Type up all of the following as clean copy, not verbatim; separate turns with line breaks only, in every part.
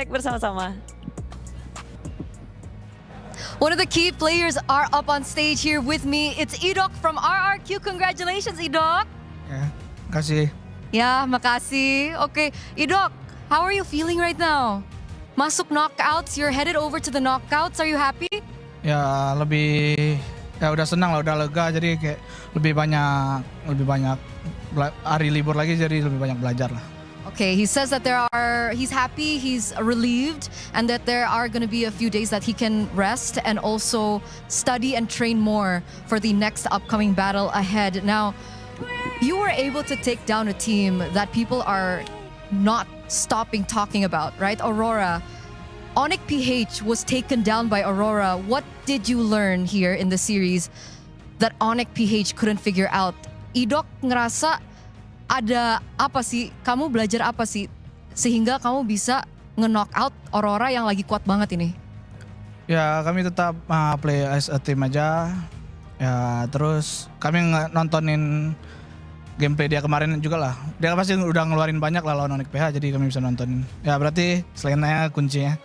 bersama-sama.
One of the key players are up on stage here with me. It's Idok from RRQ. Congratulations, Idok.
Ya, kasih.
Ya, makasih. Okay, Idok, how are you feeling right now? Masuk knockouts, you're headed over to the knockouts. Are you happy?
Ya lebih, ya udah senang lah, udah lega. Jadi kayak lebih banyak hari libur lagi, jadi lebih banyak belajar lah.
Okay, he says that he's happy, he's relieved, and that there are going to be a few days that he can rest and also study and train more for the next upcoming battle ahead. Now, you were able to take down a team that people are not stopping talking about, right? Aurora. Onyx PH was taken down by Aurora. What did you learn here in the series that Onyx PH couldn't figure out? Idok ngerasa ada apa sih? Kamu belajar apa sih sehingga kamu bisa nge-knockout Aurora yang lagi kuat banget ini?
Ya kami tetap play as a team aja. Ya terus kami nontonin gameplay dia kemarin juga lah. Dia pasti udah ngeluarin banyak lah lawan Onyx PH, jadi kami bisa nontonin. Ya berarti Selena kuncinya.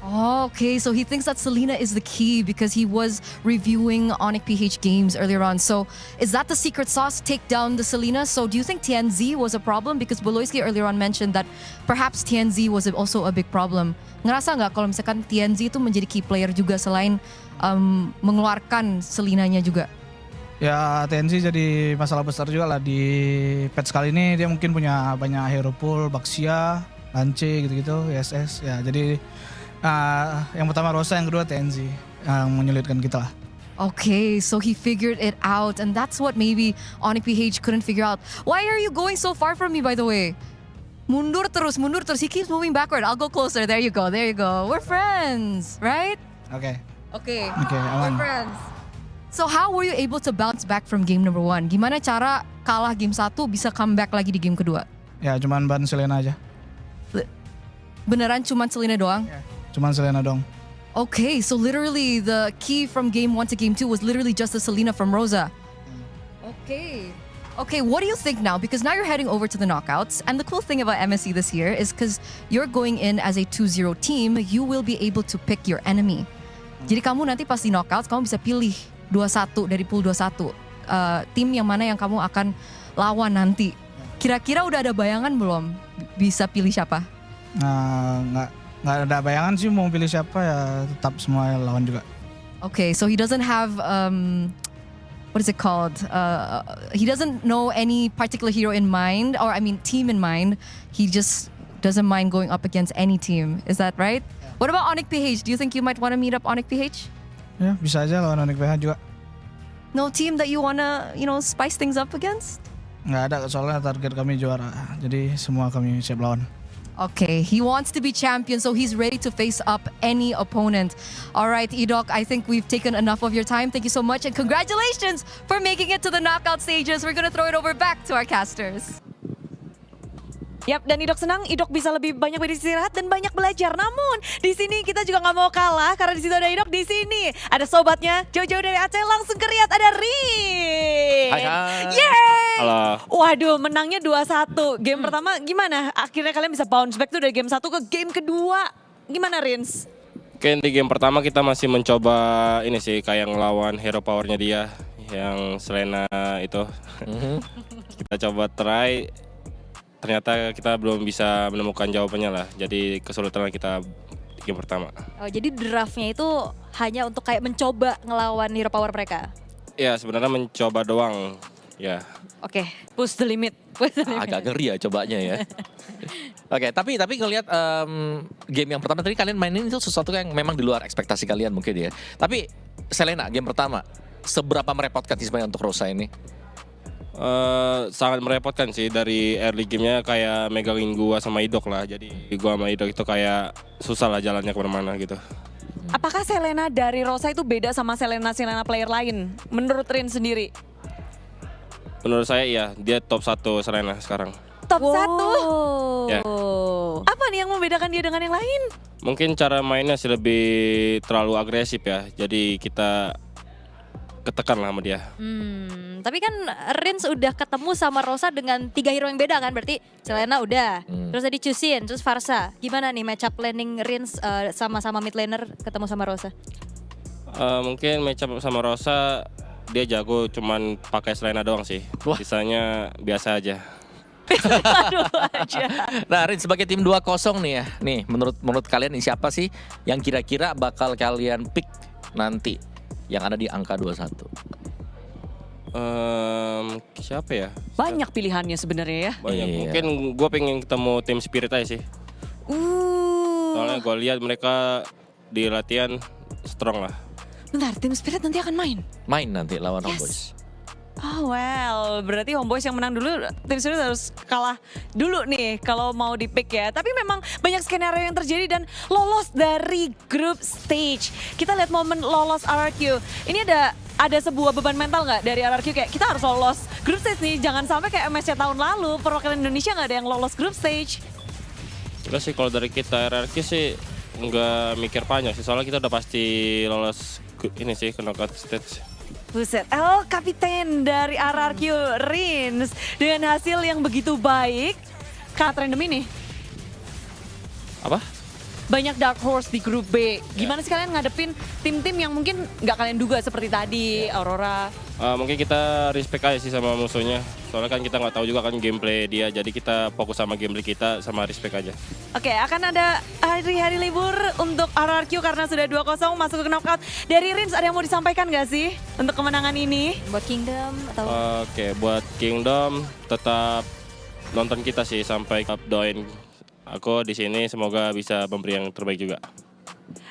Oh, okay, so he thinks that Selena is the key because he was reviewing Onyx PH games earlier on. So is that the secret sauce, take down the Selena? So do you think TNZ was a problem? Because Boloyski earlier on mentioned that perhaps TNZ was also a big problem. Ngerasa nggak kalau misalkan TNZ itu menjadi key player juga selain mengeluarkan Selenanya juga?
Ya TNZ jadi masalah besar juga lah di patch kali ini. Dia mungkin punya banyak hero pool, Baxia, Lance gitu-gitu, ISS. Ya jadi yang pertama Rosa, yang kedua TNZ yang menyulitkan kita lah.
Okay, so he figured it out, and that's what maybe Onyx PH couldn't figure out. Why are you going so far from me, by the way? Mundur terus. He keeps moving backward. I'll go closer. There you go. We're friends, right?
Oke,
We're
aman.
friends. So how were you able to bounce back from game number 1? Gimana cara kalah game 1 bisa comeback lagi di game kedua?
Ya cuman ban Selena aja.
Beneran cuman Selena doang?
Ya, cuman Selena dong.
Okay, so literally the key from game 1 to game 2 was literally just the Selena from Rosa. Okay, what do you think now? Because now you're heading over to the knockouts. And the cool thing about MSC this year is because you're going in as a 2-0 team, you will be able to pick your enemy. Jadi kamu nanti pas di knockouts, kamu bisa pilih 2-1 dari pool 2-1. Tim yang mana yang kamu akan lawan nanti. Kira-kira udah ada bayangan belum bisa pilih siapa?
Nggak ada bayangan sih mau pilih siapa, ya tetap semua lawan juga.
Okay, so he doesn't have what is it called? He doesn't know any particular hero in mind, or I mean team in mind. He just doesn't mind going up against any team. Is that right? Yeah. What about Onyx PH? Do you think you might want to meet up Onyx PH?
Ya bisa aja lawan Onyx PH juga.
No team that you wanna, spice things up against?
Nggak ada, soalnya target kami juara. Jadi semua kami siap lawan.
Okay, he wants to be champion, so he's ready to face up any opponent. All right, Idok, I think we've taken enough of your time. Thank you so much, and congratulations for making it to the knockout stages. We're gonna throw it over back to our casters.
Yap, dan Idok senang, Idok bisa lebih banyak beristirahat dan banyak belajar. Namun di sini kita juga nggak mau kalah karena di situ ada Idok, di sini ada sobatnya jauh-jauh dari Aceh, langsung ke Riyadh ada Rin.
Hai.
Yeay!
Halo.
Waduh, menangnya 2-1. Game pertama gimana? Akhirnya kalian bisa bounce back tuh dari game 1 ke game kedua. Gimana Rins?
Oke, di game pertama kita masih mencoba ini sih kayak ngelawan hero powernya dia yang Selena itu. Kita coba try. Ternyata kita belum bisa menemukan jawabannya lah. Jadi kesulitan kita di game pertama.
Oh, jadi draftnya itu hanya untuk kayak mencoba ngelawan hero power mereka?
Ya sebenarnya mencoba doang. Ya.
Oke, push the limit.
Agak ngeri ya cobanya ya. Oke, tapi ngelihat game yang pertama tadi kalian mainin itu sesuatu yang memang di luar ekspektasi kalian mungkin ya. Tapi Selena game pertama, seberapa merepotkan sih sebenarnya untuk Rosa ini?
Sangat merepotkan sih, dari early gamenya kayak megangin gua sama Idok lah. Jadi gua sama Idok itu kayak susah lah jalannya kemana-mana gitu.
Apakah Selena dari Rosa itu beda sama Selena player lain? Menurut Rin sendiri?
Menurut saya iya, dia top 1 Selena sekarang.
Top 1?
Ya.
Apa nih yang membedakan dia dengan yang lain?
Mungkin cara mainnya sih lebih terlalu agresif ya. Jadi kita ketekan lah sama dia.
Tapi kan Rins udah ketemu sama Rosa dengan 3 hero yang beda kan, berarti Selena udah, terus tadi Chusin, terus Farsa. Gimana nih match up planning Rins sama-sama mid laner ketemu sama Rosa?
Mungkin match up sama Rosa dia jago cuman pakai Selena doang sih.
Wah.
Sisanya biasa aja.
Aduh aja.
Nah, Rin sebagai tim 2-0 nih ya. Nih, menurut kalian ini siapa sih yang kira-kira bakal kalian pick nanti yang ada di angka 21?
Siapa ya?
Banyak pilihannya sebenarnya ya.
Banyak.
Iya.
Mungkin gue pengen ketemu tim Spirit aja sih. Soalnya gue lihat mereka di latihan strong lah.
Bentar, tim Spirit nanti akan main.
Main nanti lawan
Yes.
Homeboys.
Oh well, berarti Homeboys yang menang dulu, tim Spirit harus kalah dulu nih kalau mau di pick ya. Tapi memang banyak skenario yang terjadi dan lolos dari group stage. Kita lihat momen lolos RRQ. Ini ada sebuah beban mental nggak dari RRQ kayak kita harus lolos group stage nih. Jangan sampai kayak MSC tahun lalu perwakilan Indonesia nggak ada yang lolos group stage.
Enggak sih kalau dari kita RRQ sih nggak mikir panjang sih. Soalnya kita udah pasti lolos ini sih ke knockout stage.
Buset, El Kapiten dari RRQ Rins dengan hasil yang begitu baik. Sangat random ini.
Apa?
Banyak dark horse di grup B. Gimana sih kalian ngadepin tim-tim yang mungkin nggak kalian duga seperti tadi, Aurora?
Mungkin kita respect aja sih sama musuhnya. Soalnya kan kita nggak tahu juga kan gameplay dia. Jadi kita fokus sama gameplay kita sama respect aja.
Oke, akan ada hari-hari libur untuk RRQ karena sudah 2-0 masuk ke knockout. Dari Rins ada yang mau disampaikan nggak sih untuk kemenangan ini? Buat Kingdom atau?
Oke, buat Kingdom tetap nonton kita sih sampai doain aku di sini semoga bisa memberi yang terbaik juga.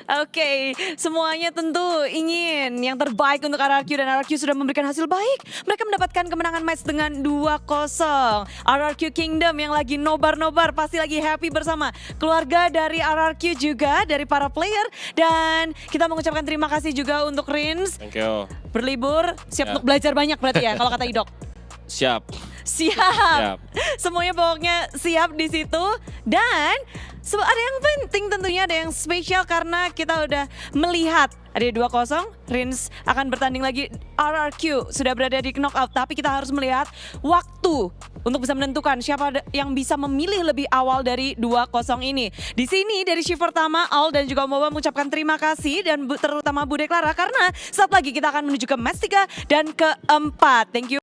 Oke, semuanya tentu ingin yang terbaik untuk RRQ dan RRQ sudah memberikan hasil baik. Mereka mendapatkan kemenangan match dengan 2-0. RRQ Kingdom yang lagi nobar-nobar pasti lagi happy bersama keluarga dari RRQ juga, dari para player. Dan kita mengucapkan terima kasih juga untuk Rins.
Thank you.
Berlibur, siap
Ya.
untuk belajar banyak berarti ya kalau kata Idok.
Siap.
Siap. Semuanya pokoknya siap di situ. Dan ada yang penting tentunya, ada yang spesial karena kita udah melihat ada 2-0, Rins akan bertanding lagi. RRQ sudah berada di knockout, tapi kita harus melihat waktu untuk bisa menentukan siapa yang bisa memilih lebih awal dari 2-0 ini. Di sini dari shift pertama, Al dan juga Moba mengucapkan terima kasih dan terutama Bu Deklara karena saat lagi kita akan menuju ke match 3 dan keempat. Thank you.